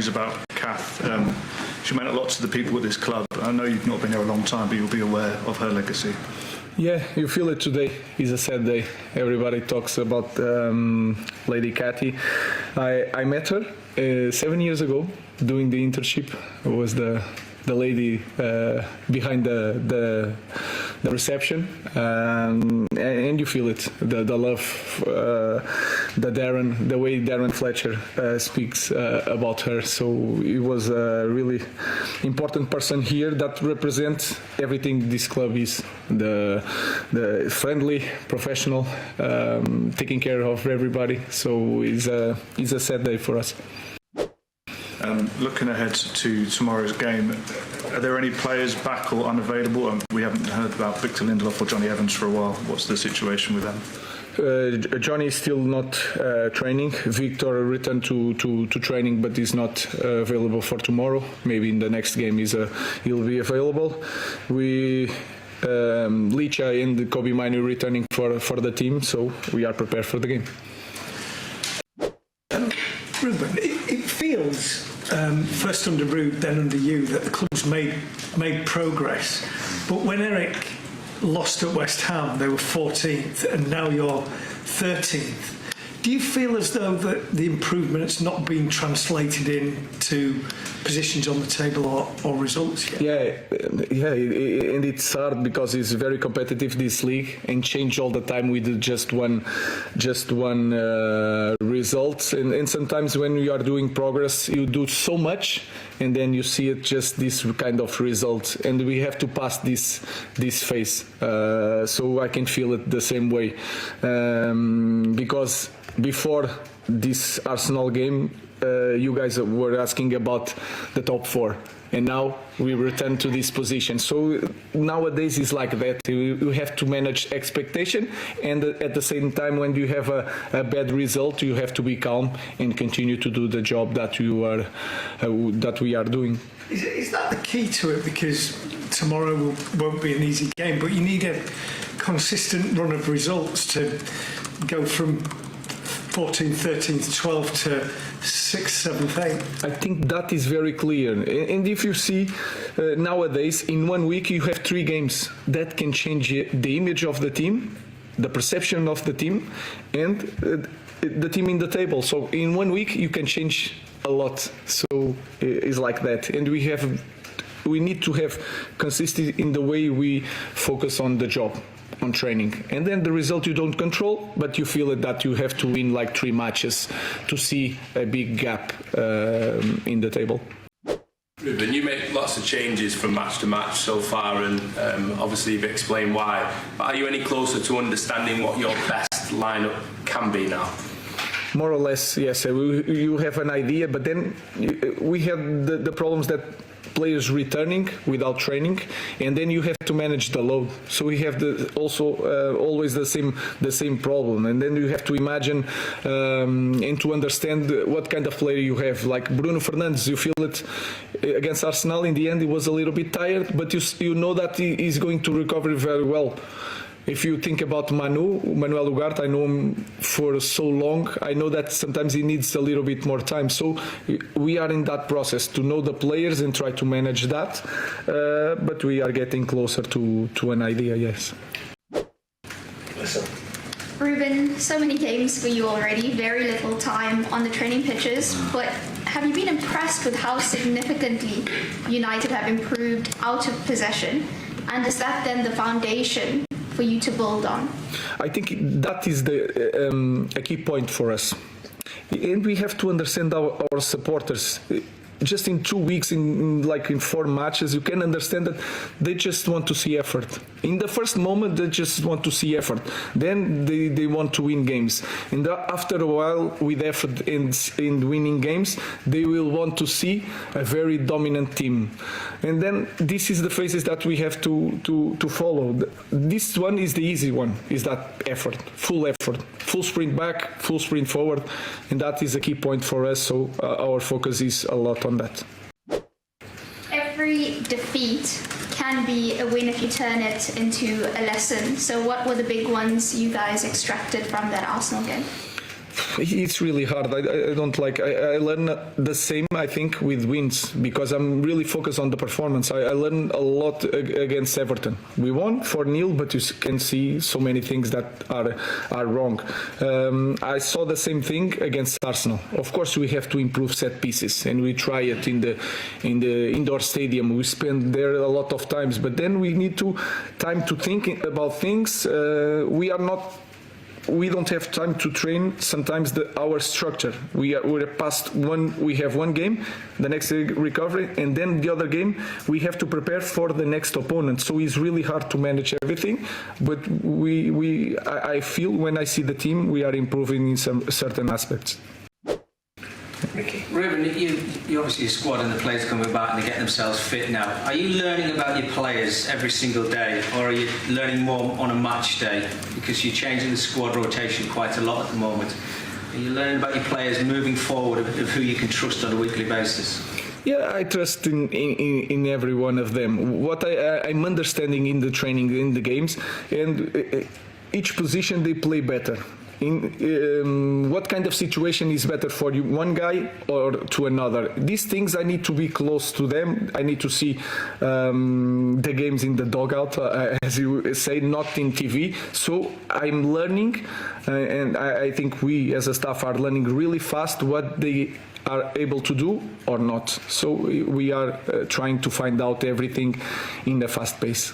news about Kath. She meant a lot to the people at this club. I know you've not been there a long time, but you'll be aware of her legacy. Yeah, you feel it today. It's a sad day. Everybody talks about Lady Cathy. I met her 7 years ago doing the internship. I was the lady behind the reception, and you feel it, the love, the way Darren Fletcher speaks about her. So it was a really important person here that represents everything this club is: the friendly, professional, taking care of everybody. So it's a sad day for us. Looking ahead to tomorrow's game, are there any players back or unavailable? We haven't heard about Victor Lindelof or Johnny Evans for a while. What's the situation with them? Johnny is still not training. Victor returned to training, but is not available for tomorrow. Maybe in the next game he'll be available. Licha and Kobe Minu returning for the team, so we are prepared for the game. Ruben, it feels, first under Ruud, then under you, that the club's made progress. But when Eric lost at West Ham, they were 14th, and now you're 13th. Do you feel as though that the improvement has not been translated into positions on the table or results yet? Yeah, and it's hard because it's very competitive, this league, and change all the time with just one result. And sometimes when you are doing progress, you do so much, and then you see it just this kind of result, and we have to pass this phase. So I can feel it the same way, because before this Arsenal game, you guys were asking about the top four, and now we return to this position. So nowadays it's like that. You have to manage expectation, and at the same time, when you have a bad result, you have to be calm and continue to do the job that we are doing. Is that the key to it? Because tomorrow won't be an easy game, but you need a consistent run of results to go from 14th, 13th, 12th to 6th, 7th, 8th. I think that is very clear. And if you see nowadays, in 1 week you have 3 games that can change the image of the team, the perception of the team, and the team in the table. So in 1 week you can change a lot. So it's like that. And we need to have consistency in the way we focus on the job, on training, and then the result you don't control, but you feel that you have to win like 3 matches to see a big gap in the table. Ruben, you make lots of changes from match to match so far, and obviously you've explained why. But are you any closer to understanding what your best lineup can be now? More or less, yes. You have an idea, but then we have the problems that players returning without training, and then you have to manage the load. So we have always the same problem, and then you have to imagine and to understand what kind of player you have. Like Bruno Fernandes, you feel it against Arsenal. In the end, he was a little bit tired, but you know that he is going to recover very well. If you think about Manuel Ugarte, I know him for so long. I know that sometimes he needs a little bit more time. So we are in that process to know the players and try to manage that. But we are getting closer to an idea, yes. Listen. Ruben, so many games for you already, very little time on the training pitches, but have you been impressed with how significantly United have improved out of possession? And is that then the foundation for you to build on? I think that is a key point for us, and we have to understand our supporters. Just in 2 weeks, in 4 matches, you can understand that they just want to see effort. In the first moment, they just want to see effort. Then they want to win games. And after a while, with effort in winning games, they will want to see a very dominant team. And then this is the phases that we have to follow. This one is the easy one, is that effort, full sprint back, full sprint forward. And that is a key point for us. So our focus is a lot on that. Every defeat can be a win if you turn it into a lesson. So what were the big ones you guys extracted from that Arsenal game? It's really hard. I don't like. I learn the same, I think, with wins because I'm really focused on the performance. I learned a lot against Everton. We won 4-0, but you can see so many things that are wrong. I saw the same thing against Arsenal. Of course, we have to improve set pieces, and we try it in the indoor stadium. We spend there a lot of times, but then we need time to think about things. We don't have time to train sometimes our structure. We're past one. We have one game, the next recovery, and then the other game we have to prepare for the next opponent. So it's really hard to manage everything. But I feel when I see the team, we are improving in some certain aspects. Ruben, you obviously a squad and the players coming back and they get themselves fit now. Are you learning about your players every single day, or are you learning more on a match day? Because you're changing the squad rotation quite a lot at the moment. Are you learning about your players moving forward of who you can trust on a weekly basis? Yeah, I trust in every one of them. What I'm understanding in the training, in the games, and each position they play better. What kind of situation is better for you, one guy or to another? These things I need to be close to them. I need to see the games in the dugout, as you say, not in TV. So I'm learning, and I think we as a staff are learning really fast what they are able to do or not. So we are trying to find out everything in a fast pace.